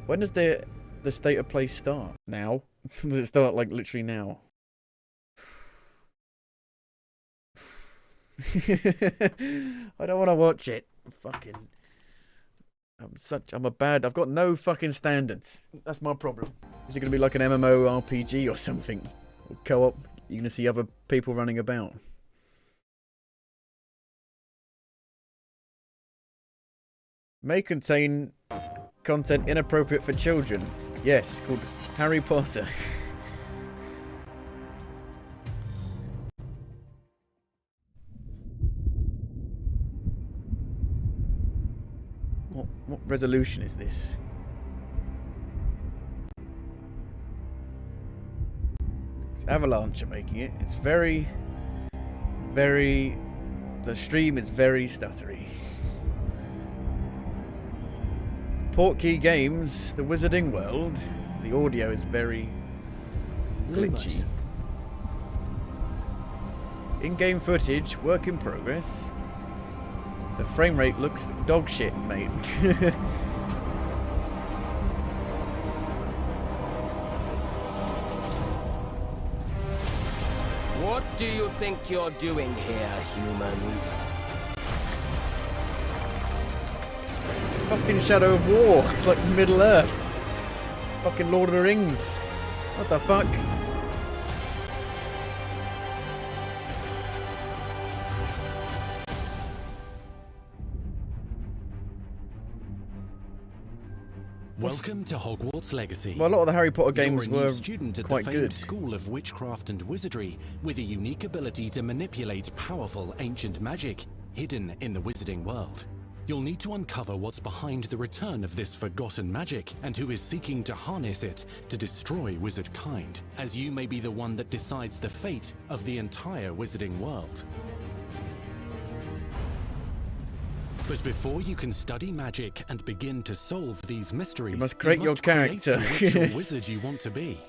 When does the state of play start? Now? Does it start like literally now? I don't want to watch it. Fucking. I've got no fucking standards. That's my problem. Is it going to be like an MMORPG or something? Or co-op? You're going to see other people running about. May contain content inappropriate for children. Yes, it's called Harry Potter. What resolution is this? It's Avalanche are making it. It's very... The stream is very stuttery. Portkey Games, the Wizarding World. The audio is very glitchy. In-game footage, work in progress. The frame rate looks dog shit, mate. What do you think you're doing here, humans? It's fucking Shadow of War. It's like Middle Earth. Fucking Lord of the Rings. What the fuck? Welcome to Hogwarts Legacy. Well, a lot of the Harry Potter games You're a new were student at quite the famed good. School of Witchcraft and Wizardry with a unique ability to manipulate powerful ancient magic hidden in the wizarding world. You'll need to uncover what's behind the return of this forgotten magic and who is seeking to harness it to destroy wizard kind, as you may be the one that decides the fate of the entire wizarding world. But before you can study magic and begin to solve these mysteries, You must create your character. Create the witch or wizard you want to be.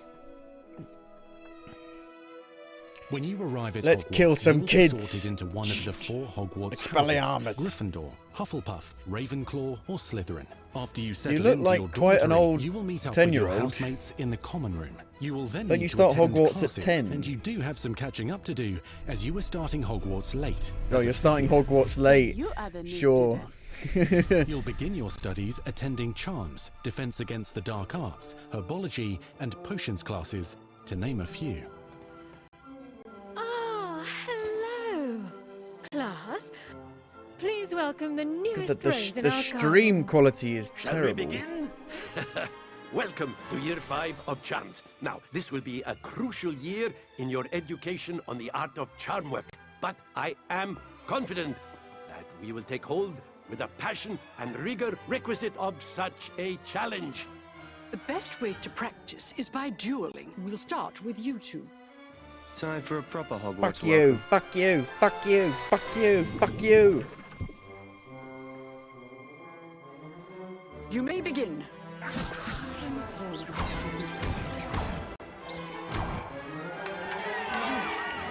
When you arrive at Let's Hogwarts, kill some you will be kids. sorted into one of the 4 Hogwarts Expelliarmus. houses: Gryffindor, Hufflepuff, Ravenclaw, or Slytherin. After you settle look into like your quite an dormitory, old you will meet up with your 10-year-old. housemates in the common room. You will then Don't need you to start attend Hogwarts at classes, 10? and you do have some catching up to do, as you were starting Hogwarts late. Oh, you're starting Hogwarts late. You are the new Sure. student. You'll begin your studies attending Charms, Defense Against the Dark Arts, Herbology, and Potions classes, to name a few. Oh, hello, class. Please welcome the newest The pros in the our stream garden. quality is Shall we terrible. begin? Welcome to Year 5 of Charms. Now, this will be a crucial year in your education on the art of charm work. But I am confident that we will take hold with the passion and rigor requisite of such a challenge. The best way to practice is by dueling. We'll start with you two. Time for a proper Hogwarts Fuck you, fuck you, fuck you, fuck you, fuck you. You may begin.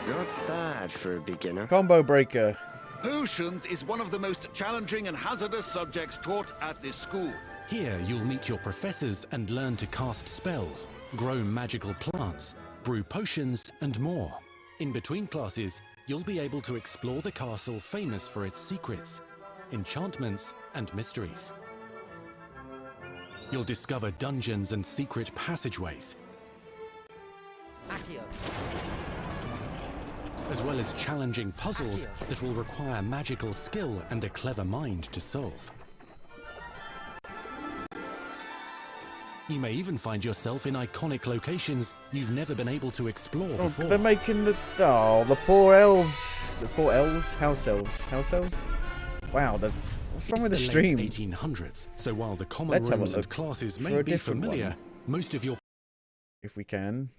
Not bad for a beginner. Combo breaker. Potions is one of the most challenging and hazardous subjects taught at this school. Here, you'll meet your professors and learn to cast spells, grow magical plants, brew potions, and more. In between classes, you'll be able to explore the castle famous for its secrets, enchantments, and mysteries. You'll discover dungeons and secret passageways, as well as challenging puzzles that will require magical skill and a clever mind to solve. You may even find yourself in iconic locations you've never been able to explore Oh, before. they're making the poor elves. The poor elves, house elves, house elves. Wow, what's wrong with the It's stream? late 1800s, so while the common Let's have a rooms and look classes for may a be different familiar, one. most of your If we can.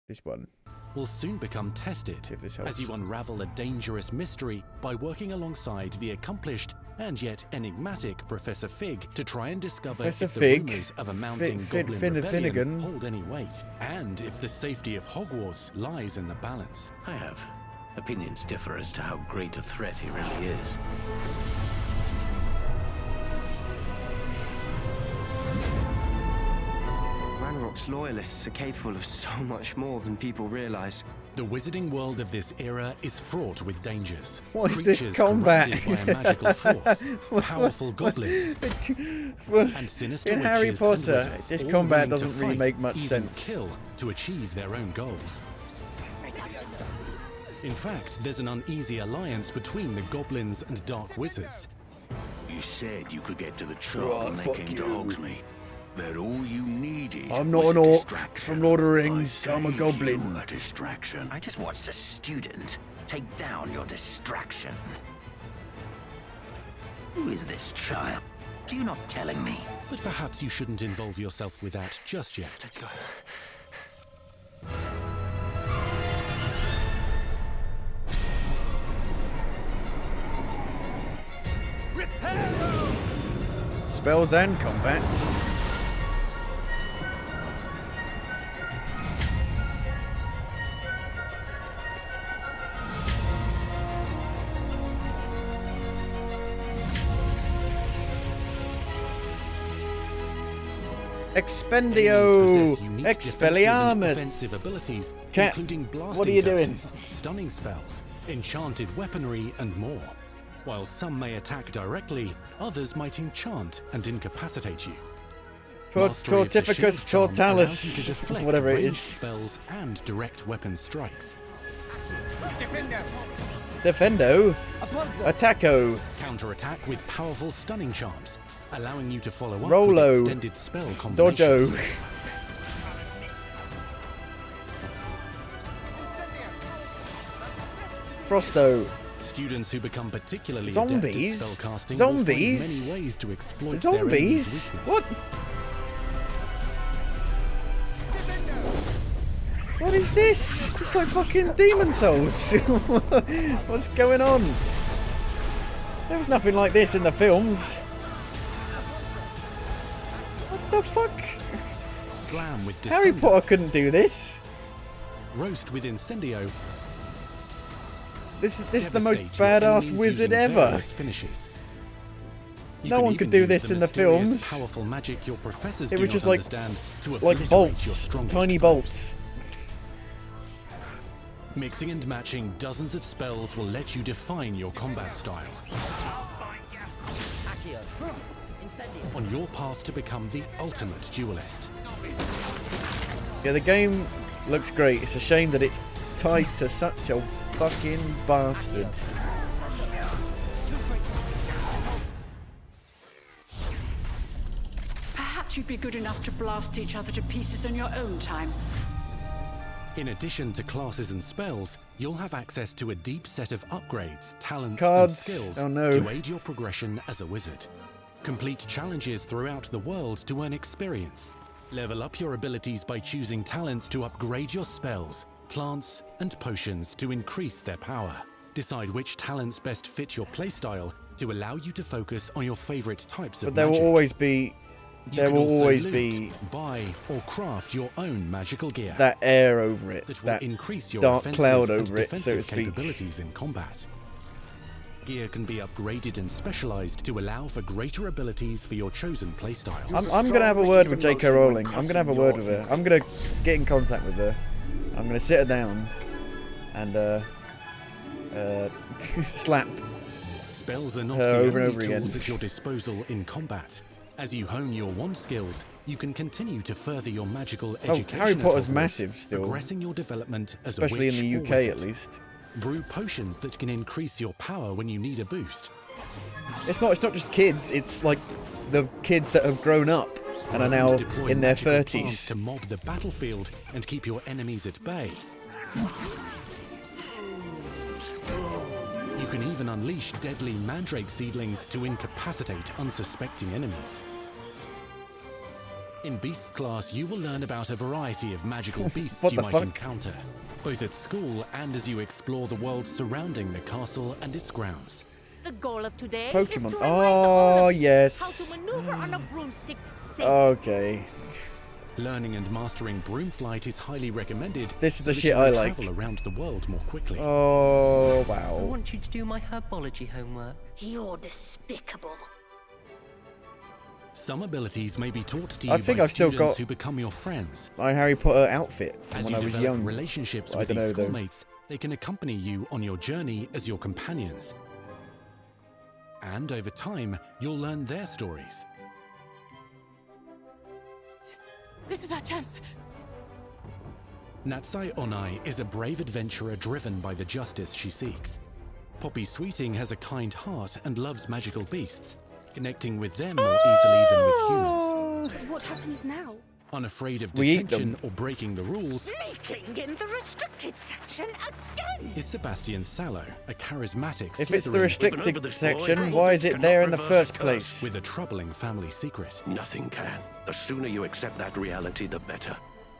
This one. will soon become tested See if this helps. as you unravel a dangerous mystery by working alongside the accomplished and yet enigmatic Professor Fig to try and discover Professor if the Fig, rumors of a mounting goblin rebellion Finnegan. hold any weight, and if the safety of Hogwarts lies in the balance. I have opinions differ as to how great a threat he really is. Hogwarts loyalists are capable of so much more than people realize. The wizarding world of this era is fraught with dangers. What is this Creatures combat? corrupted by a magical force, powerful goblins, and sinister in Harry witches and Potter, wizards, this all combat willing to doesn't really fight, make much even sense. Kill to achieve their own goals. In fact, there's an uneasy alliance between the goblins and dark wizards. You said you could get to the Charm when they came to Hogsmeade. That all you needed. I'm not an orc from Lord of the Rings. I'm a goblin. A distraction. I just watched a student take down your distraction. Who is this child? Are you not telling me? But perhaps you shouldn't involve yourself with that just yet. Let's go. Spells and combat. Expendio! Expelliarmus! Abilities, Cat, including blasting what are you doing? curses, stunning spells, enchanted weaponry, and more. While some may attack directly, others might enchant and incapacitate you. Mastery of the Tortificus shield charm allows you Tortalis, to deflect whatever it ranged is. spells and direct weapon strikes. Defendo. Attacco. Counterattack with powerful stunning charms, allowing you to follow up Rolo. with extended spell combinations. Dojo. Frosto. Students who become particularly Zombies? adept at spellcasting Zombies? will find many ways to exploit their enemy's Zombies? weakness. What? What is this? It's like fucking Demon Souls. What's going on? There was nothing like this in the films. What the fuck? Slam with Harry Descender. Potter couldn't do this. Roast with Incendio. This is the most Devastate your badass enemies wizard using ever. various finishes. You No can one could even do use this in the mysterious, films. Powerful magic your professors It do was not just like understand to obliterate your bolts, strongest tiny foes. bolts. Mixing and matching dozens of spells will let you define your combat style. On your path to become the ultimate duelist. Yeah, the game looks great. It's a shame that it's tied to such a fucking bastard. Perhaps you'd be good enough to blast each other to pieces on your own time. In addition to classes and spells, you'll have access to a deep set of upgrades, talents, Cards. and skills Oh, no. to aid your progression as a wizard. Complete challenges throughout the world to earn experience. Level up your abilities by choosing talents to upgrade your spells, plants, and potions to increase their power. Decide which talents best fit your playstyle to allow you to focus on your favorite types of But there magic. will always be You there can will also always loot, be buy, or craft your own magical gear that air over it, that will that increase your dark offensive cloud and over it, so to defensive speak. capabilities in combat. Gear can be upgraded and specialized to allow for greater abilities for your chosen playstyle. I'm gonna have a word with J.K. Rowling. I'm gonna have a word with her. I'm gonna get in contact with her. I'm gonna sit her down and slap. Spells are not her the over and only over again. tools at your disposal in combat. As you hone your wand skills, you can continue to further your magical education. Harry Potter's at Hogwarts, massive still, progressing your development as especially a witch in the or UK wizard. at least. Brew potions that can increase your power when you need a boost. It's not just kids. It's like the kids that have grown up and are now Deploy in their magical plants 30s. to mob the battlefield and keep your enemies at bay. You can even unleash deadly mandrake seedlings to incapacitate unsuspecting enemies. In Beasts class, you will learn about a variety of magical beasts What you the might fuck? encounter, both at school and as you explore the world surrounding the castle and its grounds. The goal of today is Pokemon. to remind all Oh of you yes. how to maneuver on a broomstick safely. Okay. Learning and mastering broomflight is highly recommended. This is the so that shit you may I like. travel around the world more quickly. Oh I wow. want you to do my herbology homework. You're despicable. Some abilities may be taught to I you think by I've still students got who become your friends. my Harry Potter outfit from As when you I was develop young. relationships I with don't these know, though. schoolmates, they can accompany you on your journey as your companions. And over time, you'll learn their stories. This is our chance. Natsai Onai is a brave adventurer driven by the justice she seeks. Poppy Sweeting has a kind heart and loves magical beasts, connecting with them more easily than with humans. What happens now? Unafraid of We eat detention them. or breaking the rules, Sneaking in the restricted section again. is Sebastian Sallow, a charismatic If it's the Slytherin restricted section, why is it there in the first place? with a troubling family secret. Nothing can. The sooner you accept that reality, the better.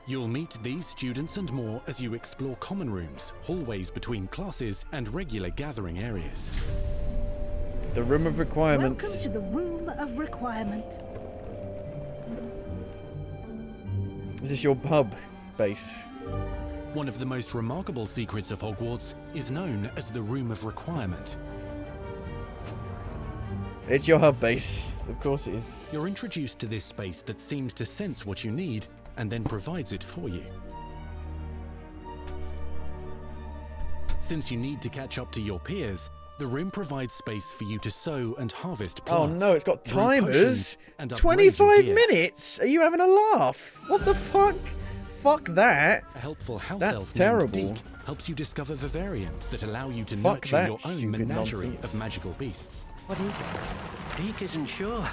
You'll meet these students and more as you explore common rooms, hallways between classes, and regular gathering areas. The Room of Requirements. Welcome to the Room of Requirement. Is this your hub base? One of the most remarkable secrets of Hogwarts is known as the Room of Requirement. It's your hub base. Of course it is. You're introduced to this space that seems to sense what you need and then provides it for you. Since you need to catch up to your peers, the room provides space for you to sow and harvest plants. Oh no, it's got brew potions, timers. and upgrade your 25 gear. minutes? Are you having a laugh? What the fuck? Fuck that. A helpful house That's elf terrible. named Deke helps you discover vivariums that allow you to Fuck nurture that your own stupid menagerie nonsense. of magical beasts. What is it? Deke isn't sure.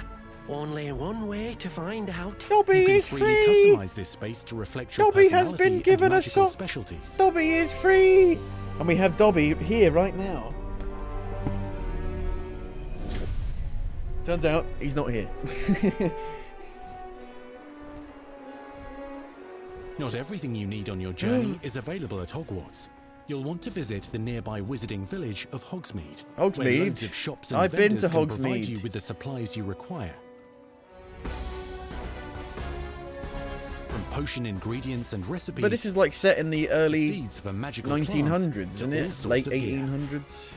Only one way to find out. Dobby You can is freely free. customize this space to reflect your Dobby has personality been and given a magical sock. specialties. Dobby is free. And we have Dobby here right now. Turns out he's not here. Not everything you need on your journey is available at Hogwarts. You'll want to visit the nearby wizarding village of Hogsmeade, where Hogsmeade? loads of shops and I've been vendors to can provide Hogsmeade. you with the supplies you require. From potion ingredients and recipes, But this is like set in the to early seeds for magical 1900s, plants, isn't to all it? sorts Late of gear. 1800s.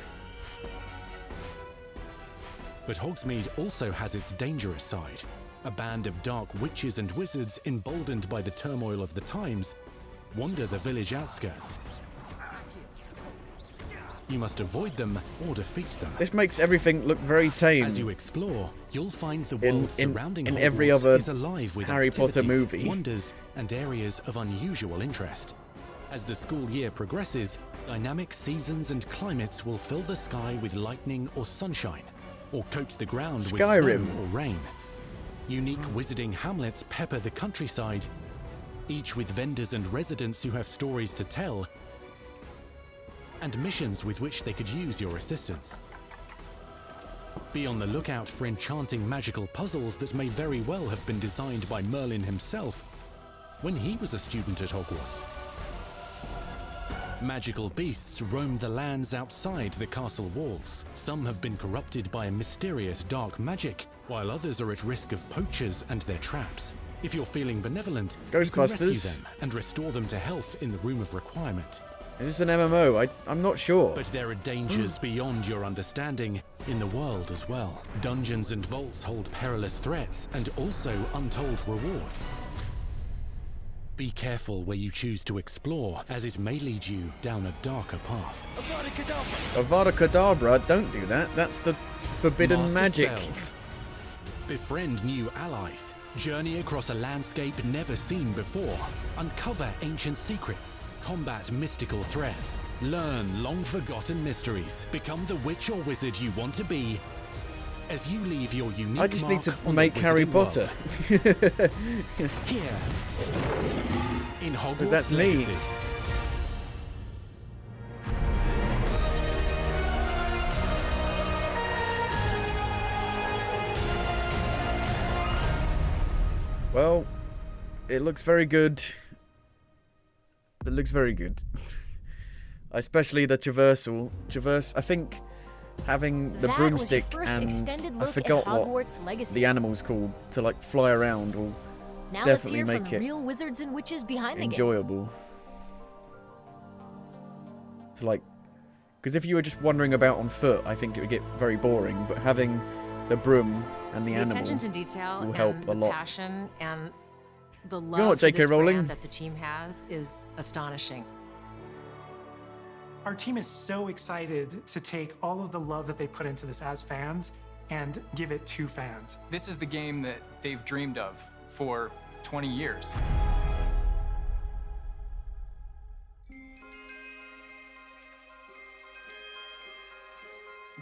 But Hogsmeade also has its dangerous side. A band of dark witches and wizards, emboldened by the turmoil of the times, wander the village outskirts. You must avoid them or defeat them. This makes everything look very tame. As you explore, you'll find the In- world in- surrounding in Hogwarts every other is alive with Harry Potter activity, movie. wonders, and areas of unusual interest. As the school year progresses, dynamic seasons and climates will fill the sky with lightning or sunshine, or coat the ground with Skyrim. snow or rain. Unique wizarding hamlets pepper the countryside, each with vendors and residents who have stories to tell, and missions with which they could use your assistance. Be on the lookout for enchanting magical puzzles that may very well have been designed by Merlin himself when he was a student at Hogwarts. Magical beasts roam the lands outside the castle walls. Some have been corrupted by a mysterious dark magic, while others are at risk of poachers and their traps. If you're feeling benevolent, you can rescue Ghostbusters. them and restore them to health in the Room of Requirement. Is this an MMO? I'm not sure. But there are dangers beyond your understanding in the world as well. Dungeons and vaults hold perilous threats and also untold rewards. Be careful where you choose to explore, as it may lead you down a darker path. Avada Kedavra, don't do that. That's the forbidden Master magic. spells. Befriend new allies. Journey across a landscape never seen before. Uncover ancient secrets. Combat mystical threats. Learn long-forgotten mysteries. Become the witch or wizard you want to be as you leave your unique I just need to mark on make the Harry wizarding Potter. world. Here, in Hogwarts That's me. Legacy. Well, it looks very good. It looks very good. Especially the traversal. I think having the That broomstick was your first and extended I look forgot at what Hogwarts Legacy. the animal's called to like fly around will Now let's definitely hear make from it real wizards and witches behind the game. enjoyable. To like, because if you were just wandering about on foot, I think it would get very boring. But having the broom and the animal attention to detail will help and a lot. The passion and the love know what, for J.K. this Rowling? brand that the team has is astonishing. Our team is so excited to take all of the love that they put into this as fans and give it to fans. This is the game that they've dreamed of for 20 years.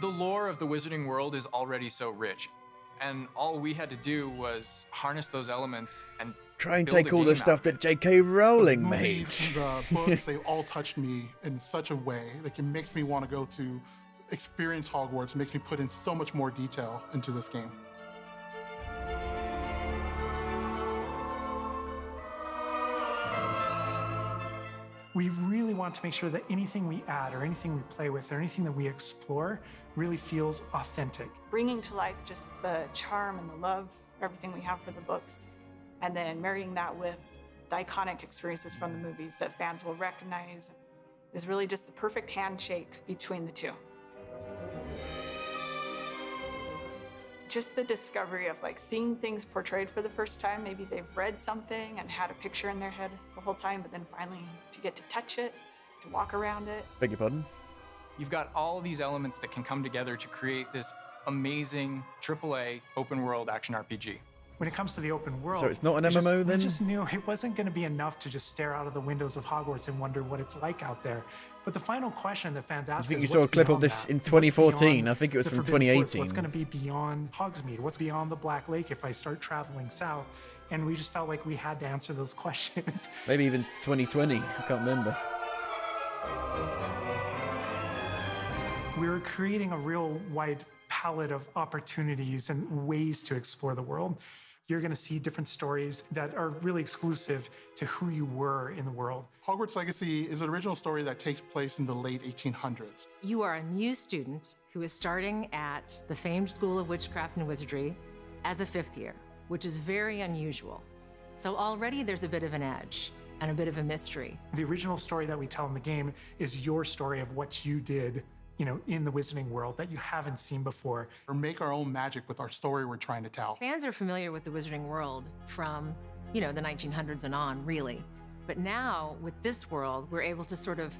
The lore of the Wizarding World is already so rich, and all we had to do was harness those elements and try and build take a all the game stuff out of that J.K. Rowling The made. movies, the books, they all touched me in such a way. Like, it makes me want to go to experience Hogwarts. It makes me put in so much more detail into this game. We really want to make sure that anything we add or anything we play with or anything that we explore really feels authentic. Bringing to life just the charm and the love, everything we have for the books, and then marrying that with the iconic experiences from the movies that fans will recognize is really just the perfect handshake between the two. Just the discovery of like seeing things portrayed for the first time. Maybe they've read something and had a picture in their head the whole time, but then finally to get to touch it, to walk around it. Beg your pardon? You've got all of these elements that can come together to create this amazing AAA open world action RPG. When it comes to the open world, So it's not an MMO then? We just knew it wasn't going to be enough to just stare out of the windows of Hogwarts and wonder what it's like out there. But the final question that fans ask I think is, you saw a what's clip of beyond this that? in What's 2014. beyond I think it was the from Forbidden Forest? 2018. What's going to be beyond Hogsmeade? What's beyond the Black Lake if I start traveling south? And we just felt like we had to answer those questions. Maybe even 2020. I can't remember. We were creating a real wide palette of opportunities and ways to explore the world. You're going to see different stories that are really exclusive to who you were in the world. Hogwarts Legacy is an original story that takes place in the late 1800s. You are a new student who is starting at the famed School of Witchcraft and Wizardry as a 5th year, which is very unusual. So already there's a bit of an edge and a bit of a mystery. The original story that we tell in the game is your story of what you did, you know, in the Wizarding World that you haven't seen before. Or make our own magic with our story we're trying to tell. Fans are familiar with the Wizarding World from, you know, the 1900s and on, really. But now, with this world, we're able to sort of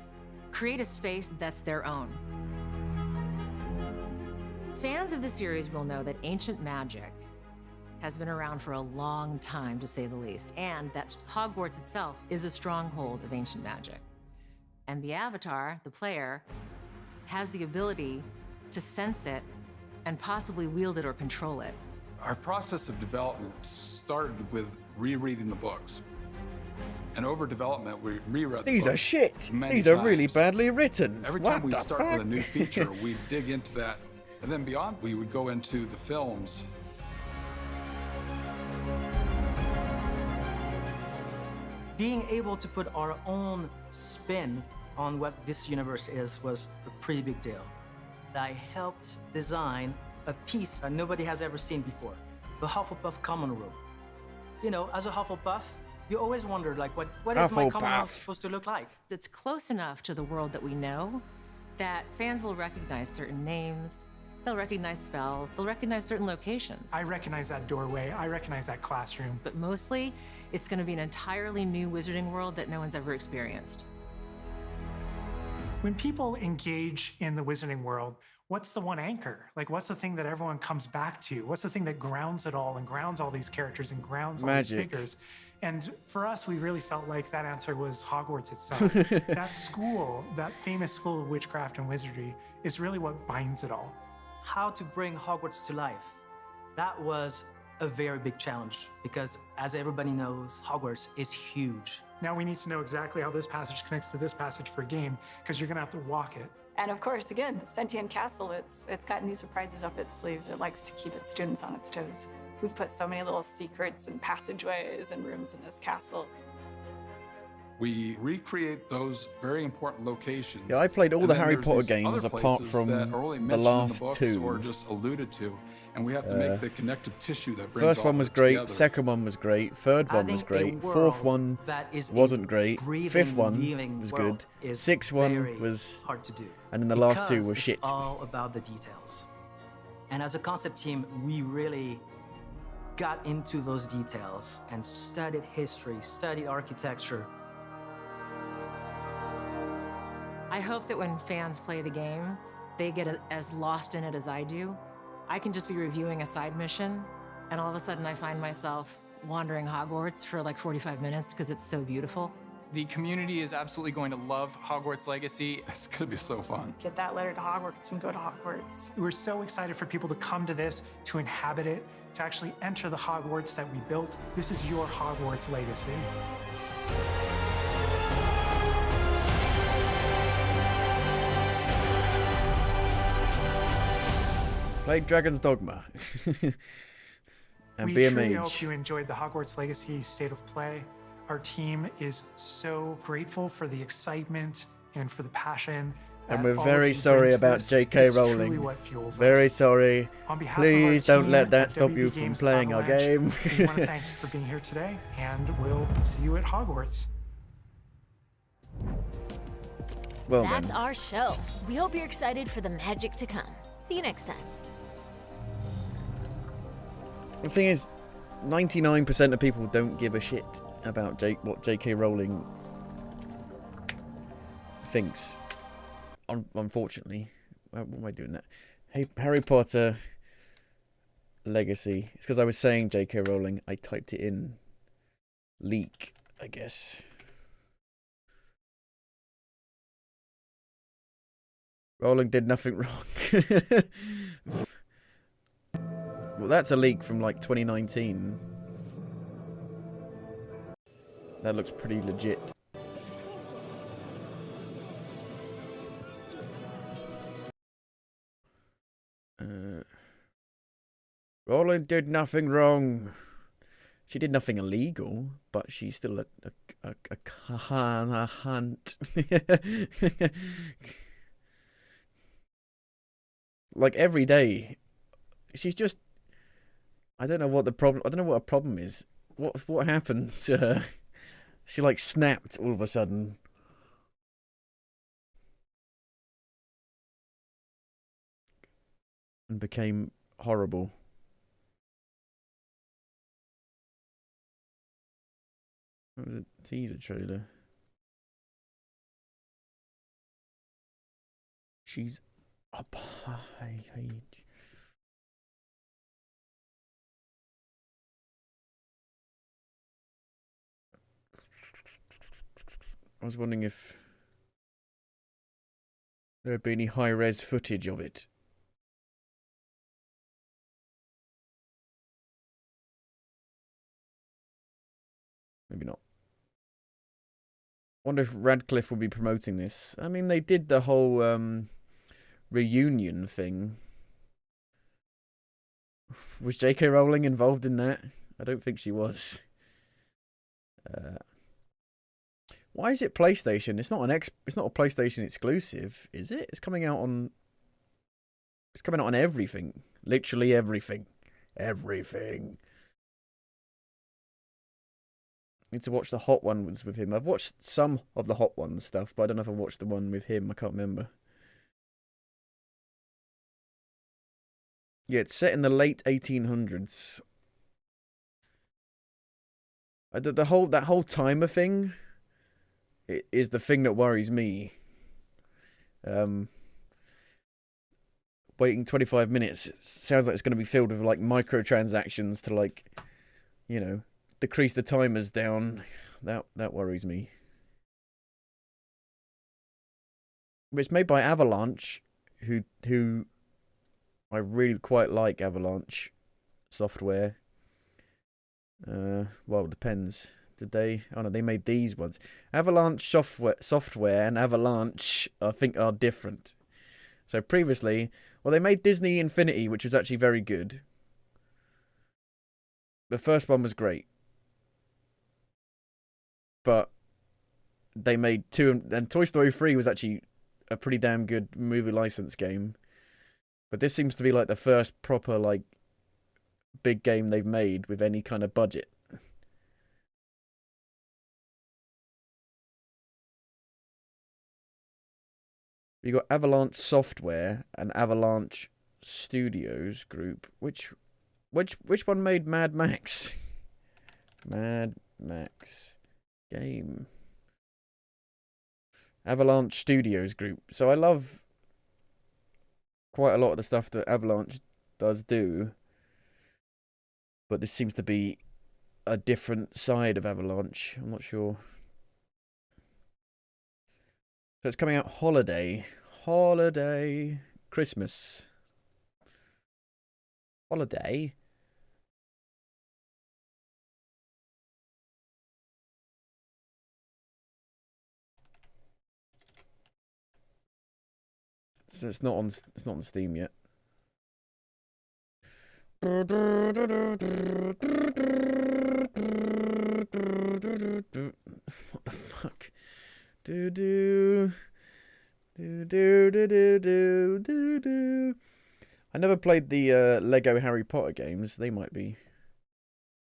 create a space that's their own. Fans of the series will know that ancient magic has been around for a long time, to say the least, and that Hogwarts itself is a stronghold of ancient magic. And the Avatar, the player, has the ability to sense it and possibly wield it or control it. Our process of development started with rereading the books. And over development, we reread the These are books shit. many These are really times. badly written. Every What time we the start fuck? with a new feature, we dig into that. And then beyond, we would go into the films. Being able to put our own spin on what this universe is was a pretty big deal. I helped design a piece that nobody has ever seen before, the Hufflepuff common room. You know, as a Hufflepuff, you always wonder, like, what is my common room supposed to look like? It's close enough to the world that we know that fans will recognize certain names, they'll recognize spells, they'll recognize certain locations. I recognize that doorway, I recognize that classroom. But mostly, it's going to be an entirely new Wizarding World that no one's ever experienced. When people engage in the Wizarding World, what's the one anchor? Like, what's the thing that everyone comes back to? What's the thing that grounds it all and grounds all these characters and grounds all these Magic. figures? And for us, we really felt like that answer was Hogwarts itself. That school, that famous School of Witchcraft and Wizardry, is really what binds it all. How to bring Hogwarts to life. That was a very big challenge because, as everybody knows, Hogwarts is huge. Now we need to know exactly how this passage connects to this passage for a game, because you're going to have to walk it. And of course, again, the Sentient Castle, it's got new surprises up its sleeves. It likes to keep its students on its toes. We've put so many little secrets and passageways and rooms in this castle. We recreate those very important locations. Yeah, I played all And the then Harry there's Potter these games other apart places from that are only the mentioned last in the books two. or just alluded to, and we have to make the connective tissue that brings First all one of was it great, together. second one was great, third I one was think a great, fourth world one that is a wasn't great, breathing, fifth one living was world good, is sixth one very was hard to do. and then the last two Because were it's shit. all about the details. And as a concept team, we really got into those details and studied history, studied architecture. I hope that when fans play the game, they get as lost in it as I do. I can just be reviewing a side mission, and all of a sudden I find myself wandering Hogwarts for like 45 minutes because it's so beautiful. The community is absolutely going to love Hogwarts Legacy. It's gonna be so fun. Get that letter to Hogwarts and go to Hogwarts. We're so excited for people to come to this, to inhabit it, to actually enter the Hogwarts that we built. This is your Hogwarts legacy. Play Dragon's Dogma. And we be a truly mage. hope you enjoyed the Hogwarts Legacy State of Play. Our team is so grateful for the excitement and for the passion. And we're very sorry about J.K. Rowling. Very sorry. On behalf Please of our don't let team that at stop WB you from Games playing our Avalanche, game. we want to thank you for being here today, and we'll see you at Hogwarts. Well That's then. our show. We hope you're excited for the magic to come. See you next time. The thing is, 99% of people don't give a shit about what J.K. Rowling thinks. Unfortunately. Why am I doing that? Hey, Harry Potter Legacy. It's because I was saying J.K. Rowling. I typed it in. Leak, I guess. Rowling did nothing wrong. Well, that's a leak from like 2019. That looks pretty legit. Rowling did nothing wrong. She did nothing illegal, but she's still a cunt. Like every day, she's just. I don't know what the problem. I don't know what her problem is. What happened to her? She like snapped all of a sudden. And became horrible. What was a teaser trailer? She's up high. I was wondering if there would be any high-res footage of it. Maybe not. Wonder if Radcliffe will be promoting this. I mean, they did the whole reunion thing. Was J.K. Rowling involved in that? I don't think she was. Why is it PlayStation? It's not it's not a PlayStation exclusive, is it? It's coming out on everything. Literally everything. Everything. Need to watch the Hot Ones with him. I've watched some of the Hot Ones stuff, but I don't know if I watched the one with him. I can't remember. Yeah, it's set in the late 1800s. That whole timer thing is the thing that worries me. Waiting 25 minutes sounds like it's going to be filled with like microtransactions to like, you know, decrease the timers down. That worries me. But it's made by Avalanche, who I really quite like. Avalanche software. Well, it depends. Did they? Oh no, they made these ones. Avalanche software and Avalanche, I think, are different. So previously, well, they made Disney Infinity, which was actually very good. The first one was great, but they made two, and Toy Story 3 was actually a pretty damn good movie license game. But this seems to be like the first proper like big game they've made with any kind of budget. You got Avalanche Software and Avalanche Studios Group. Which one made Mad Max? Mad Max game. Avalanche Studios Group. So I love quite a lot of the stuff that Avalanche does do, but this seems to be a different side of Avalanche. I'm not sure. So it's coming out holiday, Christmas, holiday. So it's not on Steam yet. What the fuck? I never played the Lego Harry Potter games. They might be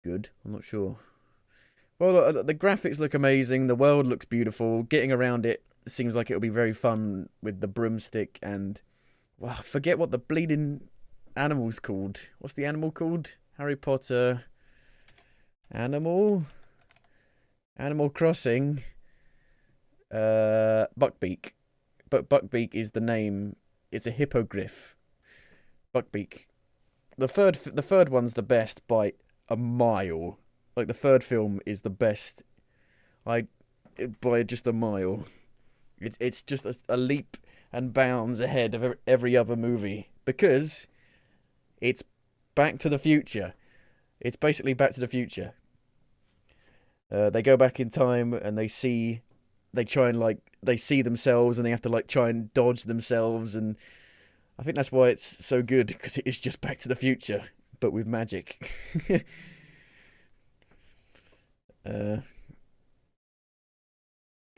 good. I'm not sure. Well, the graphics look amazing. The world looks beautiful. Getting around it seems like it'll be very fun with the broomstick and... Well, I forget what the bleeding animal's called. What's the animal called? Harry Potter... Animal Crossing... Buckbeak. But Buckbeak is the name. It's a hippogriff. Buckbeak. The third one's the best by a mile. Like, the third film is the best by just a mile. It's just a leap and bounds ahead of every other movie because it's Back to the Future. It's basically Back to the Future. They go back in time and they see themselves and they have to try and dodge themselves, and I think that's why it's so good, because it is just Back to the Future but with magic. But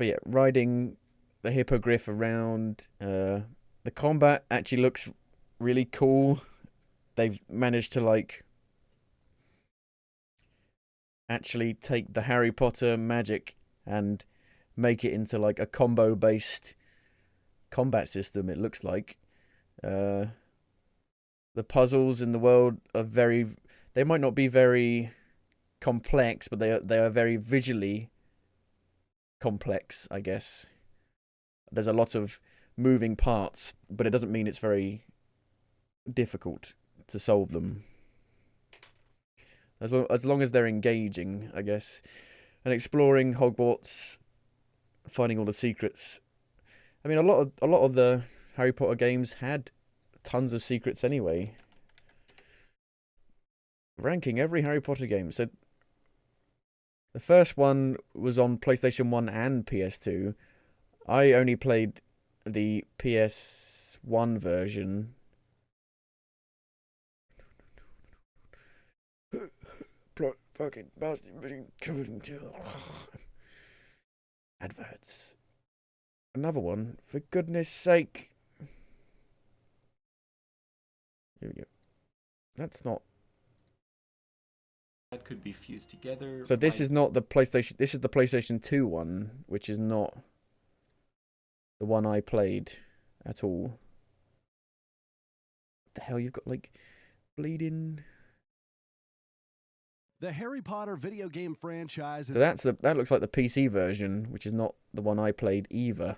yeah, riding the hippogriff around, the combat actually looks really cool. They've managed to actually take the Harry Potter magic and make it into a combo based combat system, it looks like. The puzzles in the world are they might not be very complex, but they are very visually complex, I guess. There's a lot of moving parts, but it doesn't mean it's very difficult to solve them. As long as they're engaging, I guess. And exploring Hogwarts, finding all the secrets. I mean, a lot of the Harry Potter games had tons of secrets anyway. Ranking every Harry Potter game. So the first one was on PlayStation 1 and PS2. I only played the PS1 version. Fucking bastard. Adverts. Another one, for goodness sake. Here we go. That's not... That could be fused together. So this is not the PlayStation... This is the PlayStation 2 one, which is not the one I played at all. What the hell? You've got, bleeding... The Harry Potter video game franchise is... So that looks like the PC version, which is not the one I played either.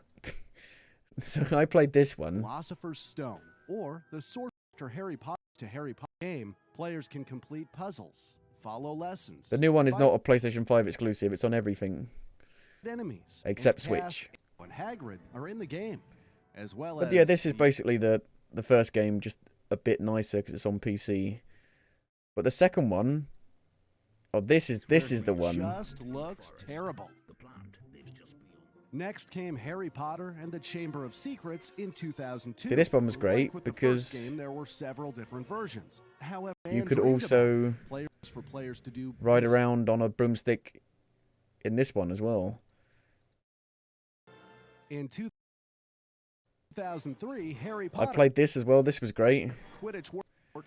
So I played this one. Philosopher's Stone, or the source after Harry Potter to Harry Potter game. Players can complete puzzles, follow lessons. The new one is not a PlayStation 5 exclusive. It's on everything. Enemies except Switch. And Hagrid are in the game, as well but as... yeah, this is basically the first game, just a bit nicer because it's on PC. But the second one... Oh, this is the one. Just looks terrible. Next came Harry Potter and the Chamber of Secrets in 2002. See, this one was great because the first game, there were several different versions. However, you could also players to do ride around on a broomstick in this one as well. In 2003, Harry Potter... I played this as well. This was great. Quidditch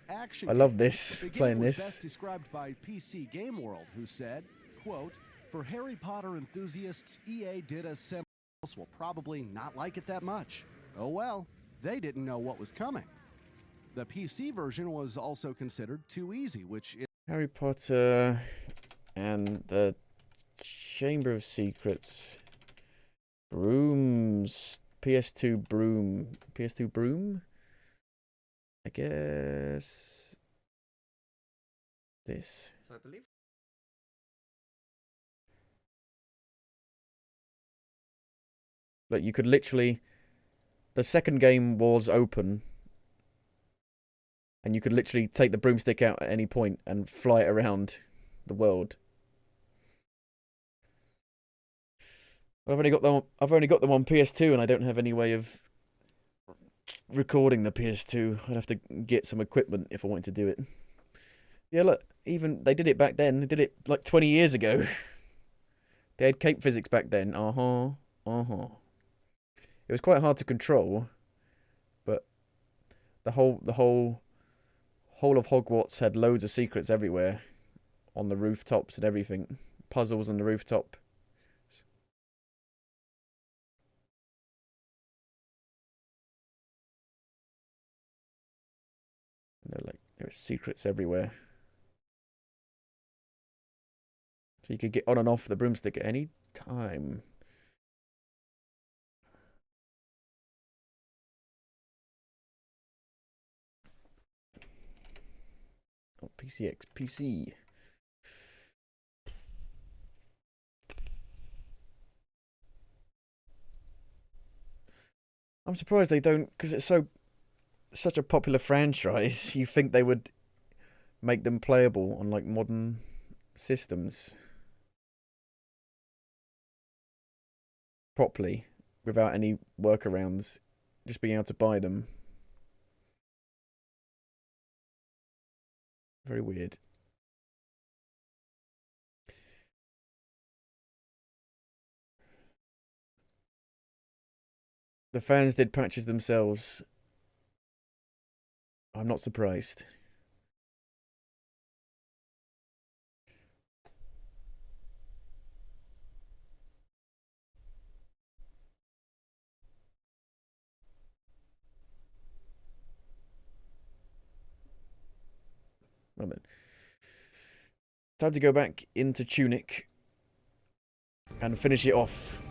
action I love this, the game playing was this. Best described by PC Game World, who said, quote, "For Harry Potter enthusiasts, EA did a similar will probably not like it that much. Oh well, they didn't know what was coming." The PC version was also considered too easy, which is Harry Potter and the Chamber of Secrets. Brooms. PS2 broom. PS2 broom? I guess this. So I believe. Like you could literally, the second game was open, and you could literally take the broomstick out at any point and fly it around the world. I've only got them on PS2, and I don't have any way of recording the PS2. I'd have to get some equipment if I wanted to do it. Yeah, look, even they did it back then. They did it like 20 years ago. They had cape physics back then. It was quite hard to control, but the whole of Hogwarts had loads of secrets everywhere, on the rooftops and everything. Puzzles on the rooftop. There were secrets everywhere. So you could get on and off the broomstick at any time. Oh, PCX, PC. I'm surprised they don't, because it's such a popular franchise. You think they would make them playable on like modern systems properly without any workarounds, just being able to buy them. Very weird. The fans did patches themselves. I'm not surprised. Well then. Time to go back into Tunic and finish it off.